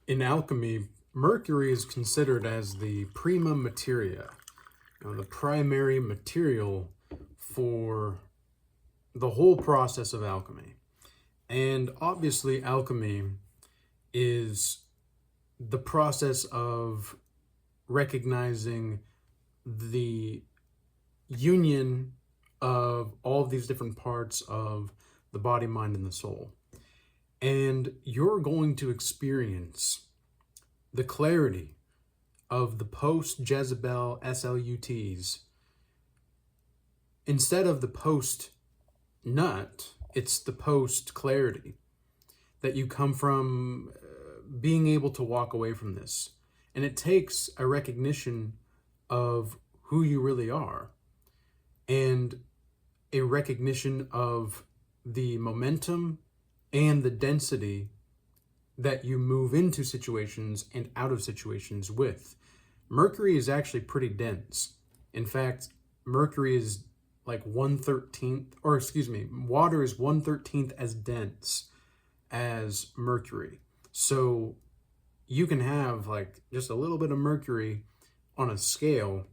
In alchemy, mercury is considered as the prima materia, the primary material for the whole process of alchemy. And obviously, alchemy is the process of recognizing the union of all of these different parts of the body, mind, and the soul. And you're going to experience the clarity of the post-Jezebel SLUTs. Instead of the post-nut, it's the post-clarity that you come from being able to walk away from this. And it takes a recognition of who you really are and a recognition of the momentum and the density that you move into situations and out of situations with. Mercury is actually pretty dense. In fact, Mercury is like 1/13, or excuse me, water is 1/13 as dense as Mercury. So you can have like just a little bit of Mercury on a scale,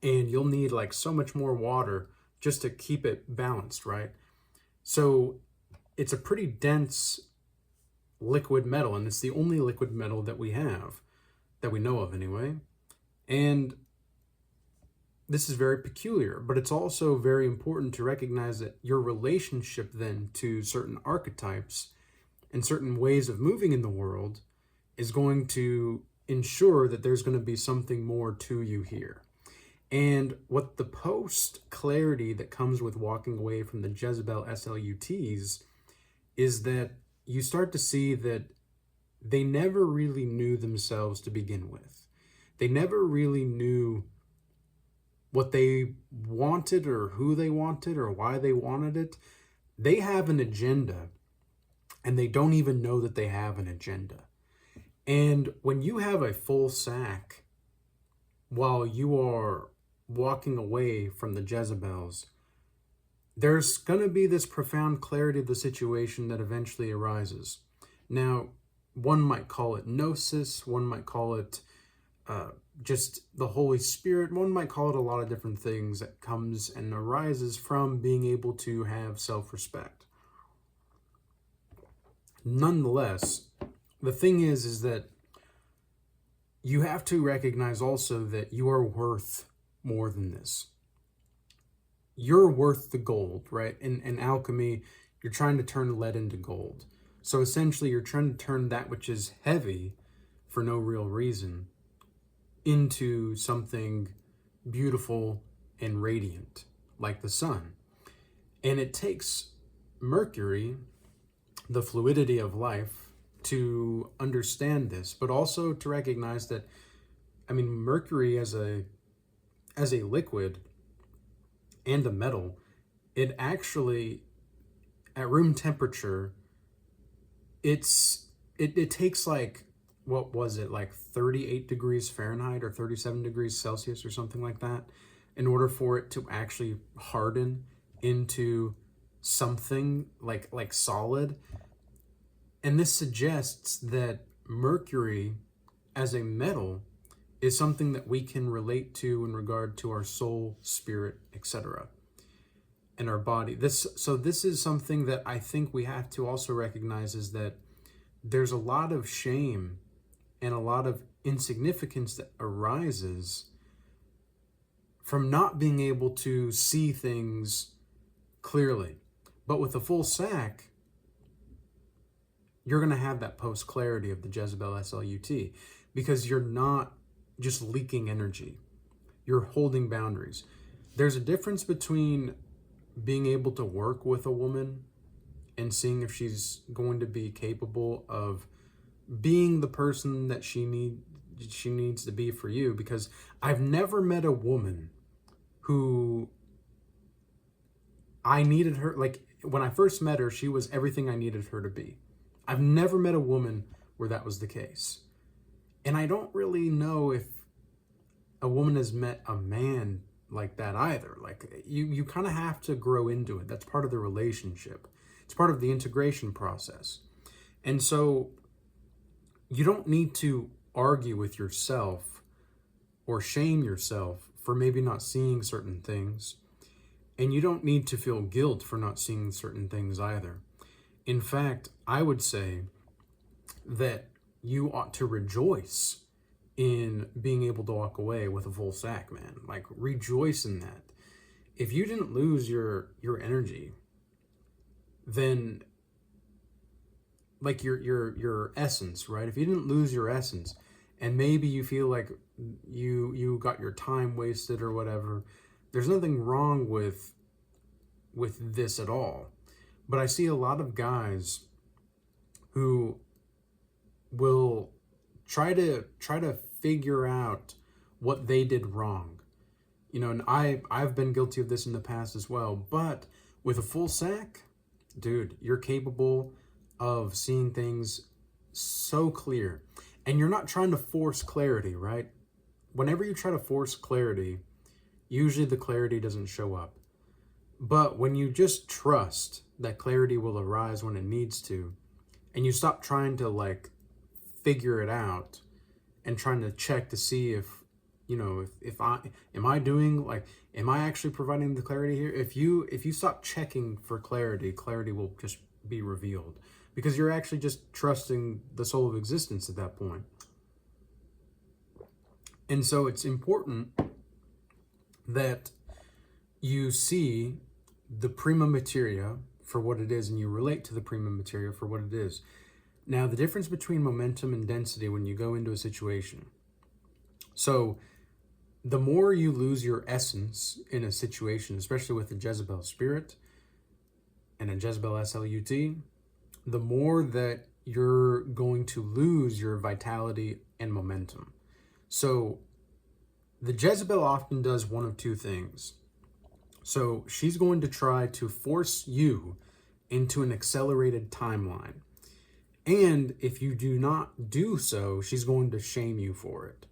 and you'll need like so much more water just to keep it balanced, right? So it's a pretty dense liquid metal, and it's the only liquid metal that we have, that we know of anyway. And this is very peculiar, but it's also very important to recognize that your relationship then to certain archetypes and certain ways of moving in the world is going to ensure that there's going to be something more to you here. And what the post-clarity that comes with walking away from the Jezebel SLUTs is that you start to see that they never really knew themselves to begin with. They never really knew what they wanted or who they wanted or why they wanted it. They have an agenda, and they don't even know that they have an agenda. And when you have a full sack while you are walking away from the Jezebels, there's going to be this profound clarity of the situation that eventually arises. Now, one might call it gnosis, one might call it just the Holy Spirit, one might call it a lot of different things that comes and arises from being able to have self-respect. Nonetheless, the thing is that you have to recognize also that you are worth more than this. You're worth the gold, right? In alchemy, you're trying to turn lead into gold. So essentially, you're trying to turn that which is heavy for no real reason into something beautiful and radiant, like the sun. And it takes Mercury, the fluidity of life, to understand this, but also to recognize that, Mercury as a liquid and a metal, it actually, at room temperature, it takes like, what was it, like 38 degrees Fahrenheit or 37 degrees Celsius or something like that, in order for it to actually harden into something like solid. And this suggests that Mercury as a metal is something that we can relate to in regard to our soul, spirit, etc., and our body. This is something that I think we have to also recognize, is that there's a lot of shame and a lot of insignificance that arises from not being able to see things clearly. But with a full sack, you're going to have that post-clarity of the Jezebel SLUT, because you're not just leaking energy. You're holding boundaries. There's a difference between being able to work with a woman and seeing if she's going to be capable of being the person that she needs to be for you. Because I've never met a woman who I needed her, like when I first met her, she was everything I needed her to be. I've never met a woman where that was the case. And I don't really know if a woman has met a man like that either. Like you kind of have to grow into it. That's part of the relationship. It's part of the integration process. And so you don't need to argue with yourself or shame yourself for maybe not seeing certain things. And you don't need to feel guilt for not seeing certain things either. In fact, I would say that you ought to rejoice in being able to walk away with a full sack, man. Like, rejoice in that. If you didn't lose your energy, then like your essence, right? If you didn't lose your essence, and maybe you feel like you got your time wasted or whatever, there's nothing wrong with this at all. But I see a lot of guys who will try to figure out what they did wrong. You know, and I've been guilty of this in the past as well. But with a full sack, dude, you're capable of seeing things so clear. And you're not trying to force clarity, right? Whenever you try to force clarity, usually the clarity doesn't show up. But when you just trust that clarity will arise when it needs to, and you stop trying to like figure it out and trying to check to see if, you know, if I am I actually providing the clarity here? If you stop checking for clarity, clarity will just be revealed, because you're actually just trusting the soul of existence at that point. And so it's important that you see the prima materia for what it is, and you relate to the prima materia for what it is. Now, the difference between momentum and density when you go into a situation. So the more you lose your essence in a situation, especially with a Jezebel spirit and a Jezebel SLUT, the more that you're going to lose your vitality and momentum. So the Jezebel often does one of two things. So she's going to try to force you into an accelerated timeline. And if you do not do so, she's going to shame you for it.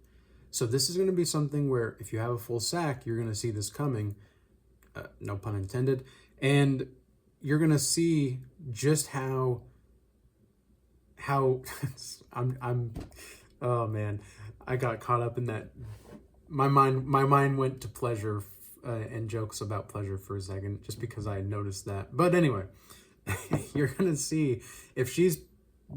So this is going to be something where if you have a full sack, you're going to see this coming, no pun intended, and you're going to see just how I'm oh man, I got caught up in that. My mind went to pleasure and jokes about pleasure for a second, just because I noticed that. But anyway, you're going to see if she's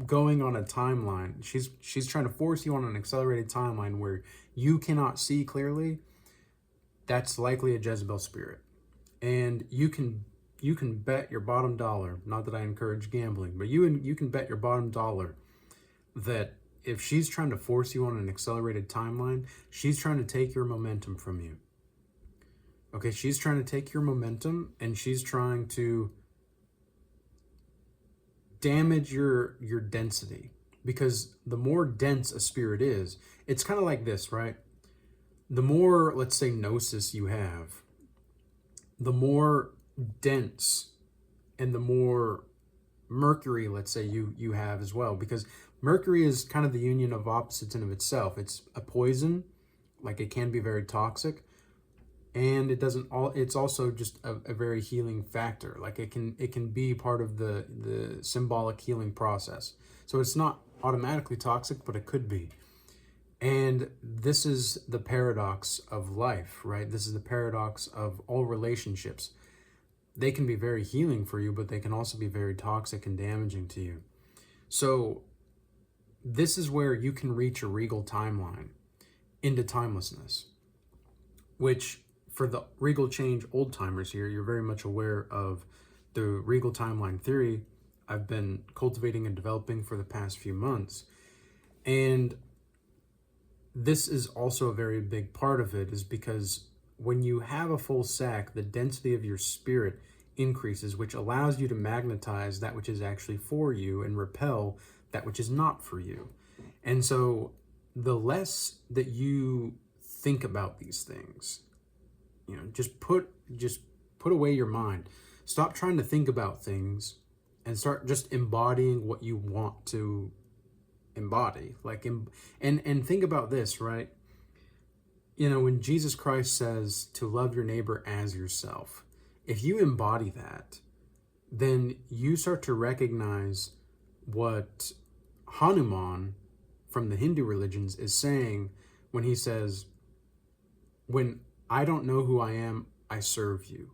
going on a timeline, she's trying to force you on an accelerated timeline where you cannot see clearly. That's likely a Jezebel spirit. And you can bet your bottom dollar, not that I encourage gambling, but you can bet your bottom dollar that if she's trying to force you on an accelerated timeline, she's trying to take your momentum from you. Okay, she's trying to take your momentum, and she's trying to damage your density, because the more dense a spirit is, it's kind of like this, right? The more, let's say, gnosis you have, the more dense and the more mercury, let's say, you have as well, because mercury is kind of the union of opposites in of itself. It's a poison, like it can be very toxic, and it's also just a very healing factor. Like it can be part of the symbolic healing process. So it's not automatically toxic, but it could be. And this is the paradox of life, right? This is the paradox of all relationships. They can be very healing for you, but they can also be very toxic and damaging to you. So this is where you can reach a regal timeline into timelessness, which, for the regal change old timers here, you're very much aware of the regal timeline theory I've been cultivating and developing for the past few months. And this is also a very big part of it, is because when you have a full sack, the density of your spirit increases, which allows you to magnetize that which is actually for you and repel that which is not for you. And so the less that you think about these things, you know, just put away your mind. Stop trying to think about things and start just embodying what you want to embody. And think about this, right? You know, when Jesus Christ says to love your neighbor as yourself, if you embody that, then you start to recognize what Hanuman from the Hindu religions is saying when he says, when I don't know who I am, I serve you.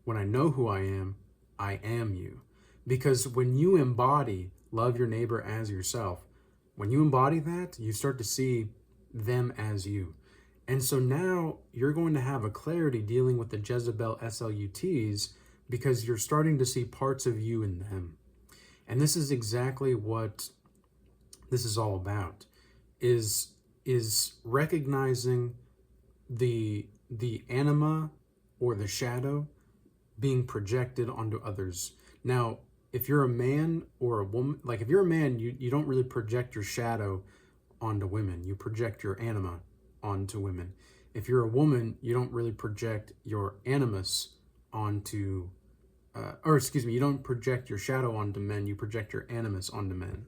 When I know who I am you. Because when you embody love your neighbor as yourself, when you embody that, you start to see them as you. And so now you're going to have a clarity dealing with the Jezebel SLUTs because you're starting to see parts of you in them. And this is exactly what this is all about, is recognizing the anima or the shadow being projected onto others. Now, if you're a man or a woman, like if you're a man, you don't really project your shadow onto women. You project your anima onto women. If you're a woman, you don't really project your animus onto, you don't project your shadow onto men, you project your animus onto men.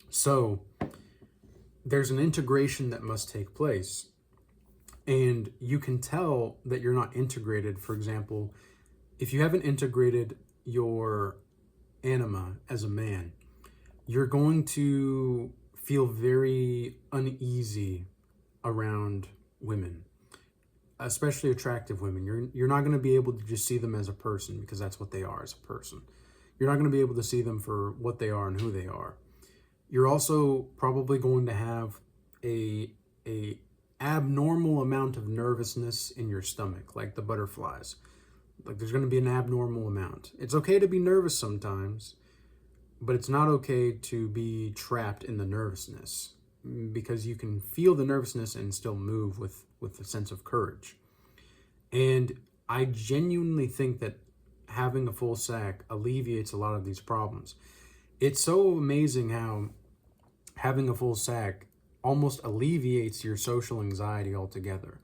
So there's an integration that must take place. And you can tell that you're not integrated. For example, if you haven't integrated your anima as a man, you're going to feel very uneasy around women, especially attractive women. You're not going to be able to just see them as a person, because that's what they are as a person. You're not going to be able to see them for what they are and who they are. You're also probably going to have a abnormal amount of nervousness in your stomach, like the butterflies. Like there's going to be an abnormal amount. It's okay to be nervous sometimes, but it's not okay to be trapped in the nervousness, because you can feel the nervousness and still move with a sense of courage. And I genuinely think that having a full sack alleviates a lot of these problems. It's so amazing how having a full sack almost alleviates your social anxiety altogether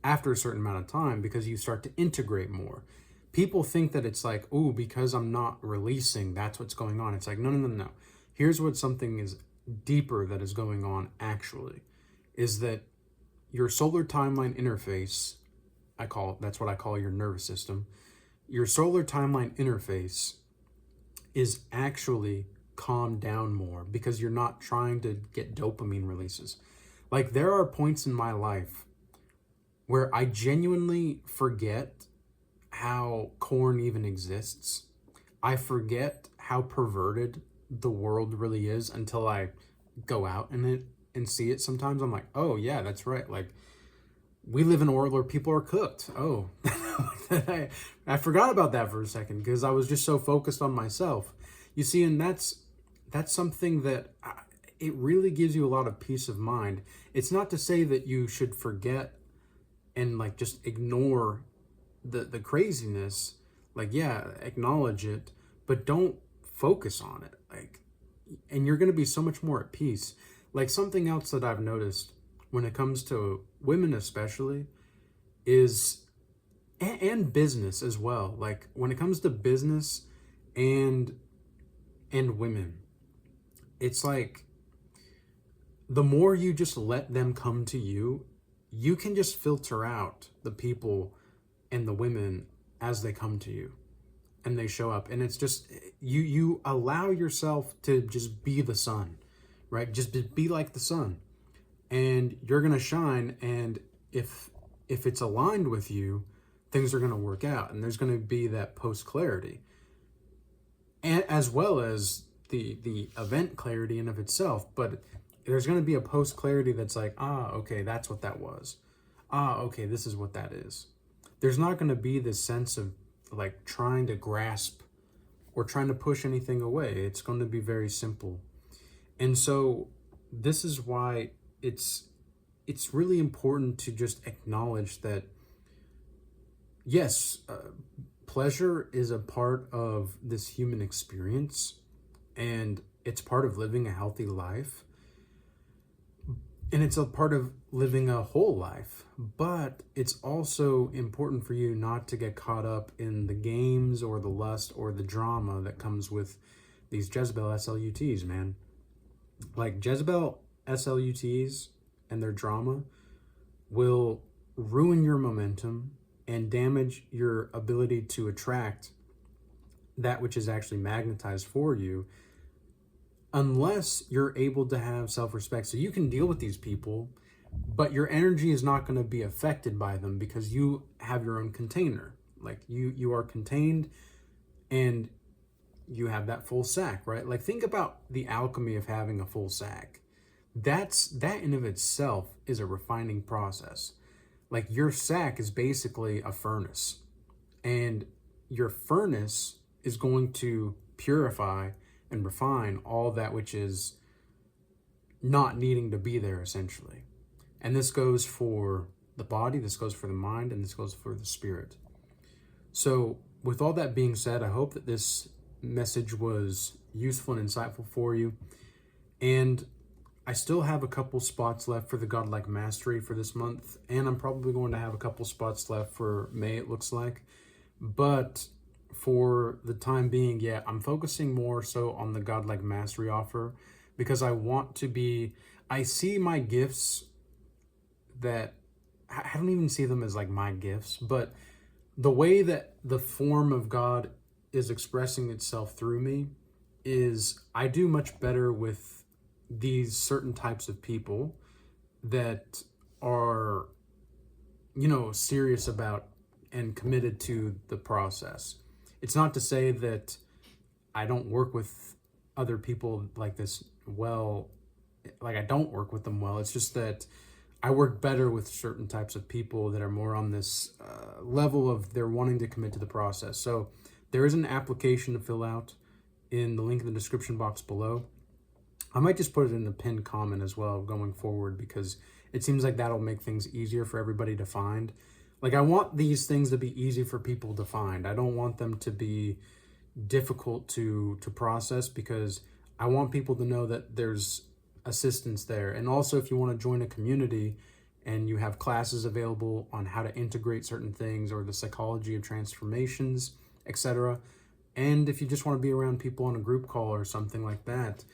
after a certain amount of time, because you start to integrate more. People think that it's like, oh, because I'm not releasing, that's what's going on. It's like, no. Here's what something is deeper that is going on actually, is that your solar timeline interface, that's what I call your nervous system. Your solar timeline interface is actually calmed down more because you're not trying to get dopamine releases. Like there are points in my life where I genuinely forget how corn even exists. I forget how perverted the world really is until I go out in it and see it. Sometimes I'm like, oh yeah, that's right. Like we live in a world where people are cooked. Oh, I forgot about that for a second because I was just so focused on myself. You see, and that's something that it really gives you a lot of peace of mind. It's not to say that you should forget and like just ignore the craziness. Like, yeah, acknowledge it, but don't focus on it. Like, and you're going to be so much more at peace. Like something else that I've noticed when it comes to women especially is, and business as well. Like when it comes to business and women, it's like the more you just let them come to you, you can just filter out the people and the women as they come to you and they show up. And it's just, you allow yourself to just be the sun, right? Just be like the sun and you're going to shine. And if it's aligned with you, things are going to work out and there's going to be that post clarity, and as well as the event clarity in of itself. But there's going to be a post clarity that's like, okay, that's what that was. Okay, this is what that is. There's not going to be this sense of like trying to grasp or trying to push anything away. It's going to be very simple. And so this is why it's really important to just acknowledge that, yes, pleasure is a part of this human experience and it's part of living a healthy life. And it's a part of living a whole life, but it's also important for you not to get caught up in the games or the lust or the drama that comes with these Jezebel SLUTs, man. Like Jezebel SLUTs and their drama will ruin your momentum and damage your ability to attract that which is actually magnetized for you unless you're able to have self-respect. So you can deal with these people, but your energy is not going to be affected by them because you have your own container. Like you are contained, and you have that full sack, right? Like, think about the alchemy of having a full sack. That in of itself is a refining process. Like, your sack is basically a furnace, and your furnace is going to purify and refine all that which is not needing to be there, essentially. And this goes for the body, this goes for the mind, and this goes for the spirit. So with all that being said, I hope that this message was useful and insightful for you. And I still have a couple spots left for the Godlike Mastery for this month, and I'm probably going to have a couple spots left for May, it looks like. But for the time being, yeah, I'm focusing more so on the Godlike Mastery offer, because I see my gifts that, I don't even see them as like my gifts, but the way that the form of God is expressing itself through me is I do much better with these certain types of people that are, serious about and committed to the process. It's not to say that I don't work with other people like this well, like I don't work with them well. It's just that I work better with certain types of people that are more on this level of they're wanting to commit to the process. So there is an application to fill out in the link in the description box below. I might just put it in the pinned comment as well going forward, because it seems like that'll make things easier for everybody to find. Like, I want these things to be easy for people to find. I don't want them to be difficult to process, because I want people to know that there's assistance there. And also, if you want to join a community and you have classes available on how to integrate certain things or the psychology of transformations, etc. And if you just want to be around people on a group call or something like that,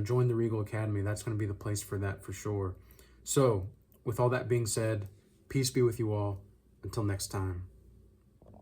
join the Regal Academy. That's going to be the place for that for sure. So with all that being said, peace be with you all. Until next time.